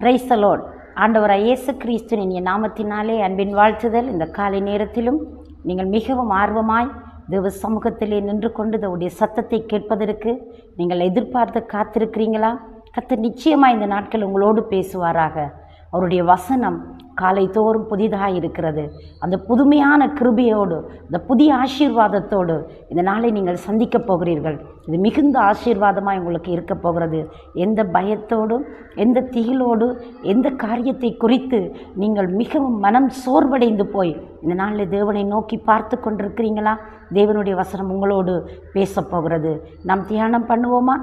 Praise the Lord. ஆண்டவராகிய இயேசு கிறிஸ்துவின் இனிய நாமத்தினாலே அன்பின் வாழ்த்துதல். இந்த காலை நேரத்திலும் நீங்கள் மிகவும் ஆர்வமாய் தேவ சமூகத்திலே நின்று கொண்டு தேவனுடைய சத்தத்தை கேட்பதற்கு நீங்கள் எதிர்பார்த்து காத்திருக்கிறீங்களா? கர்த்தர் நிச்சயமாக இந்த நாட்கள் உங்களோடு பேசுவாராக. அவருடைய வசனம் காலை தோறும் புதிதாக இருக்கிறது. அந்த புதுமையான கிருபையோடு, இந்த புதிய ஆசீர்வாதத்தோடு இந்த நாளை நீங்கள் சந்திக்கப் போகிறீர்கள். இது மிகுந்த ஆசீர்வாதமாக உங்களுக்கு இருக்க போகிறது. எந்த பயத்தோடும் எந்த திகிலோடு எந்த காரியத்தை குறித்து நீங்கள் மிகவும் மனம் சோர்வடைந்து போய் இந்த நாளில் தேவனை நோக்கி பார்த்து கொண்டிருக்கிறீங்களா? தேவனுடைய வசனம் உங்களோடு பேசப்போகிறது. நாம் தியானம் பண்ணுவோமா?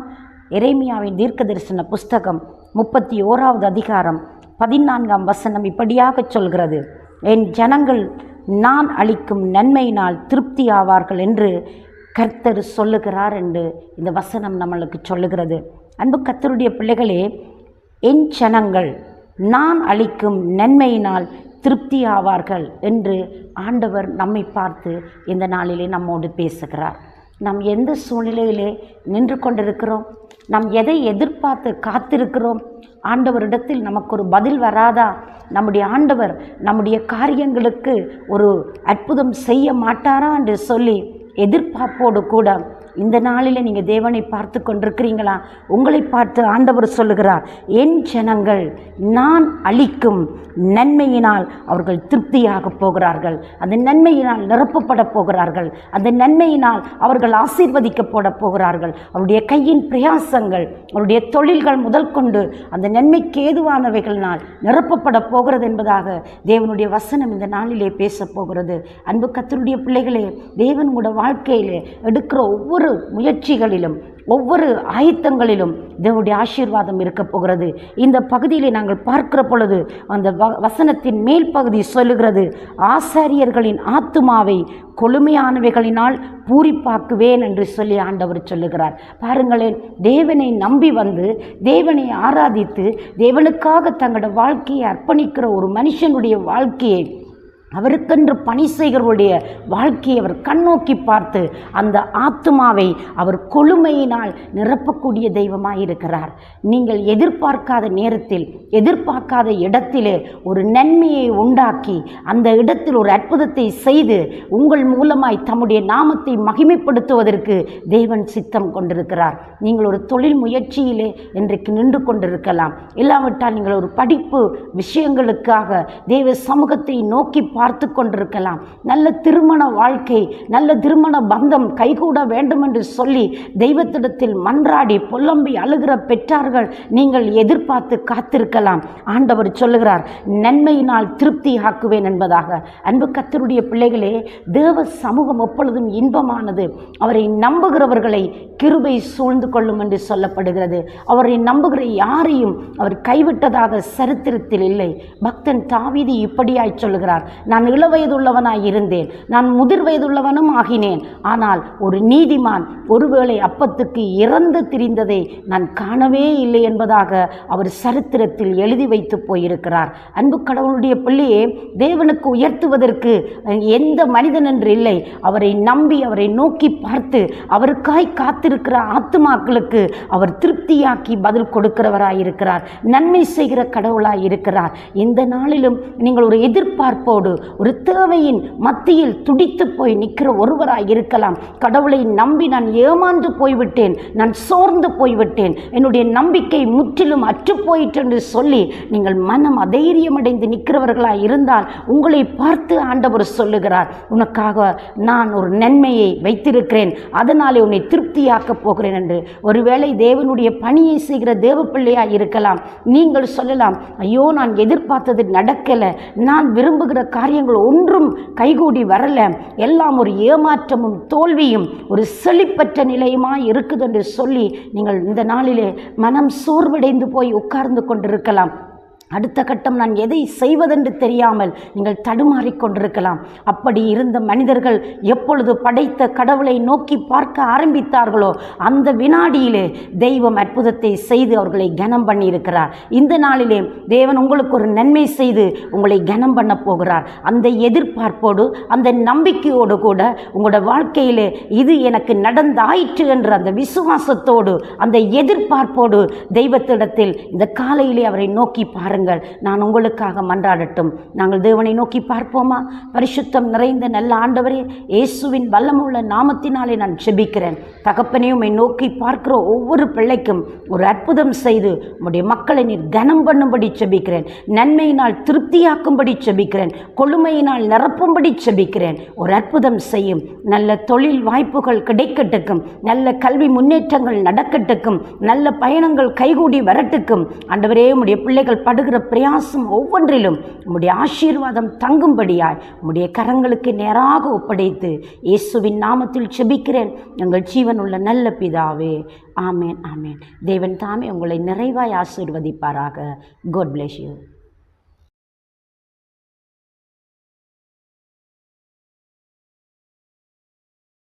எரேமியாவின் தீர்க்கதரிசன புஸ்தகம் 31வது அதிகாரம் 14ஆம் வசனம் இப்படியாக சொல்கிறது: என் ஜனங்கள் நான் அளிக்கும் நன்மையினால் திருப்தி ஆவார்கள் என்று கர்த்தர் சொல்லுகிறார் என்று இந்த வசனம் நம்மளுக்கு சொல்லுகிறது. அன்பு கர்த்தருடைய பிள்ளைகளே, என் ஜனங்கள் நான் அளிக்கும் நன்மையினால் திருப்தி ஆவார்கள் என்று ஆண்டவர் நம்மை பார்த்து இந்த நாளிலே நம்மோடு பேசுகிறார். நாம் எந்த சூழ்நிலையிலே நின்று கொண்டிருக்கிறோம்? நாம் எதை எதிர்பார்த்து காத்திருக்கிறோம்? ஆண்டவரிடத்தில் நமக்கு ஒரு பதில் வராதா? நம்முடைய ஆண்டவர் நம்முடைய காரியங்களுக்கு ஒரு அற்புதம் செய்ய மாட்டாரா என்று சொல்லி எதிர்பார்ப்போடு கூட இந்த நாளில் நீங்கள் தேவனை பார்த்து கொண்டிருக்கிறீங்களா? உங்களை பார்த்து ஆண்டவர் சொல்லுகிறார், என் ஜனங்கள் நான் அளிக்கும் நன்மையினால் அவர்கள் திருப்தியாக போகிறார்கள். அந்த நன்மையினால் நிரப்பப்பட போகிறார்கள். அந்த நன்மையினால் அவர்கள் ஆசீர்வதிக்கப்பட போகிறார்கள். அவருடைய கையின் பிரயாசங்கள், அவருடைய தொழில்கள் முதல் கொண்டு அந்த நன்மைக்கு ஏதுவானவைகளினால் நிரப்பப்பட போகிறது என்பதாக தேவனுடைய வசனம் இந்த நாளிலே பேச போகிறது. அன்பு கர்த்தருடைய பிள்ளைகளே, தேவன் உங்களுடைய வாழ்க்கையிலே எடுக்கிற ஒவ்வொரு முயற்சிகளிலும் ஒவ்வொரு ஆயத்தங்களிலும் தேவனுடைய ஆசீர்வாதம் இருக்க போகிறது. இந்த பகுதியிலே நாங்கள் பார்க்கிற பொழுது அந்த வசனத்தின் மேல் பகுதி சொல்லுகிறது, ஆசாரியர்களின் ஆத்துமாவை கொழுமையானவைகளினால் பூரிப்பாக்குவேன் என்று சொல்லி ஆண்டவர் சொல்லுகிறார். பாருங்களேன், தேவனை நம்பி வந்து தேவனை ஆராதித்து தேவனுக்காக தங்களோட வாழ்க்கையை அர்ப்பணிக்கிற ஒரு மனுஷனுடைய வாழ்க்கையை, அவருக்கென்று பணி செய்கிறவருடைய வாழ்க்கையை அவர் கண்ணோக்கி பார்த்து அந்த ஆத்துமாவை அவர் கொழுமையினால் நிரப்பக்கூடிய தெய்வமாக இருக்கிறார். நீங்கள் எதிர்பார்க்காத நேரத்தில் எதிர்பார்க்காத இடத்திலே ஒரு நன்மையை உண்டாக்கி அந்த இடத்தில் ஒரு அற்புதத்தை செய்து உங்கள் மூலமாய் தம்முடைய நாமத்தை மகிமைப்படுத்துவதற்கு தேவன் சித்தம் கொண்டிருக்கிறார். நீங்கள் ஒரு தொழில் முயற்சியிலே இன்றைக்கு நின்று கொண்டிருக்கலாம். இல்லாவிட்டால் நீங்கள் ஒரு படிப்பு விஷயங்களுக்காக தேவ சமூகத்தை நோக்கி பார்த்து கொண்டிருக்கலாம். நல்ல திருமண வாழ்க்கை, நல்ல திருமண பந்தம் கைகூட வேண்டும் என்று சொல்லி தெய்வத்திடத்தில் மன்றாடி புலம்பி அழுகிற பெற்றார்கள் நீங்கள் எதிர்பார்த்து காத்திருக்கலாம். ஆண்டவர் சொல்லுகிறார், நன்மையினால் திருப்தி ஆக்குவேன் என்பதாக. அன்பு கர்த்தருடைய பிள்ளைகளே, தேவ சமூகம் எப்பொழுதும் இன்பமானது. அவரை நம்புகிறவர்களை கிருபை சூழ்ந்து கொள்ளும் என்று சொல்லப்படுகிறது. அவரை நம்புகிற யாரையும் அவர் கைவிட்டதாக சரித்திரத்தில் இல்லை. பக்தன் தாவீது இப்படியாய் சொல்லுகிறார், நான் இளவயதுள்ளவனாய் இருந்தேன், நான் முதிர் வயதுள்ளவனும் ஆகினேன், ஆனால் ஒரு நீதிமான் ஒருவேளை அப்பத்துக்கு இறந்து திரிந்ததை நான் காணவே இல்லை என்பதாக அவர் சரித்திரத்தில் எழுதி வைத்து போயிருக்கிறார். அன்பு கடவுளுடைய பிள்ளையே, தேவனுக்கு உயர்த்துவதற்கு எந்த மனிதன் என்று இல்லை. அவரை நம்பி அவரை நோக்கி பார்த்து அவருக்காய் காத்திருக்கிற ஆத்துமாக்களுக்கு அவர் திருப்தியாக்கி பதில் கொடுக்கிறவராயிருக்கிறார். நன்மை செய்கிற கடவுளாய் இருக்கிறார். இந்த நாளிலும் நீங்கள் ஒரு எதிர்பார்ப்போடு ஒரு தேவையின் மத்தியில் துடித்து போய் நிற்கிற ஒருவராய் இருக்கலாம். கடவுளை நம்பி நான் ஏமாந்து போய்விட்டேன், நான் சோர்ந்து போய்விட்டேன், என்னுடைய நம்பிக்கை முற்றிலும் அற்று போயிற்று என்று சொல்லி நீங்கள் மனம் அதைரியமடைந்து நிற்கிறவர்களாய் இருந்தால் உங்களை பார்த்து ஆண்டவர் சொல்லுகிறார், உனக்காக நான் ஒரு நன்மையை வைத்திருக்கிறேன், அதனாலே உன்னை திருப்தியாக்கப் போகிறேன் என்று. ஒருவேளை தேவனுடைய பணியை செய்கிற தேவ பிள்ளையாய் இருக்கலாம். நீங்கள் சொல்லலாம், ஐயோ நான் எதிர்பார்த்தது நடக்கலை, நான் விரும்புகிற காரியங்கள் ஒன்றும் கைகூடி வரல, எல்லாம் ஒரு ஏமாற்றமும் தோல்வியும் ஒரு செழிப்பற்ற நிலையுமாய் இருக்குது என்று சொல்லி நீங்கள் இந்த நாளிலே மனம் சோர்வடைந்து போய் உட்கார்ந்து கொண்டிருக்கலாம். அடுத்த கட்டம் நான் எதை செய்வதென்று தெரியாமல் நீங்கள் தடுமாறிக்கொண்டிருக்கலாம். அப்படி இருந்த மனிதர்கள் எப்பொழுது படைத்த கடவுளை நோக்கி பார்க்க ஆரம்பித்தார்களோ அந்த வினாடியிலே தெய்வம் அற்புதத்தை செய்து அவர்களை கனம் பண்ணியிருக்கிறார். இந்த நாளிலே தேவன் உங்களுக்கு ஒரு நன்மை செய்து உங்களை கனம் பண்ண போகிறார். அந்த எதிர்பார்ப்போடு அந்த நம்பிக்கையோடு கூட உங்களோட வாழ்க்கையிலே இது எனக்கு நடந்தாயிற்று என்ற அந்த விசுவாசத்தோடு அந்த எதிர்பார்ப்போடு தெய்வத்திடத்தில் இந்த காலையிலே அவரை நோக்கி பாருங்கள். தருங்கள். நான் உங்களுக்காக மன்றாடட்டும். நாங்கள் தேவனை நோக்கி பார்ப்போமா? பரிசுத்தம் நிறைந்த நல்ல ஆண்டவரே, இயேசுவின் வல்லமுள்ள நாமத்தினாலே நான் ஜெபிக்கிறேன். தகப்பனே, உம்மை நோக்கி பார்க்கிற ஒவ்வொரு பிள்ளைக்கும் ஒரு அற்புதம் செய்து உம்முடைய மக்களை நீர் கனம் பண்ணும்படி ஜெபிக்கிறேன். நன்மையினால் திருப்தியாக்கும்படி ஜெபிக்கிறேன். கொழுமையினால் நிரப்பும்படி ஜெபிக்கிறேன். ஒரு அற்புதம் செய்யும். நல்ல தொழில் வாய்ப்புகள் கிடைக்கட்டுக்கும், நல்ல கல்வி முன்னேற்றங்கள் நடக்கட்டுக்கும், நல்ல பயணங்கள் கைகூடி வரட்டுக்கும். ஆண்டவரே, உம்முடைய பிள்ளைகள் படுகிற பிரயாசம் ஒவ்வொன்றிலும் உம்முடைய ஆசீர்வாதம் தங்கும்படியாய் உம்முடைய கரங்களுக்கு நேராக ஒப்படைத்து இயேசுவின் நாமத்தில் ஜெபிக்கிறேன் எங்கள் ஜீவன் உள்ள நல்ல பிதாவே. ஆமேன், ஆமேன். தேவன் தாமே உங்களை நிறைவாய் ஆசீர்வதிப்பாராக. God bless you.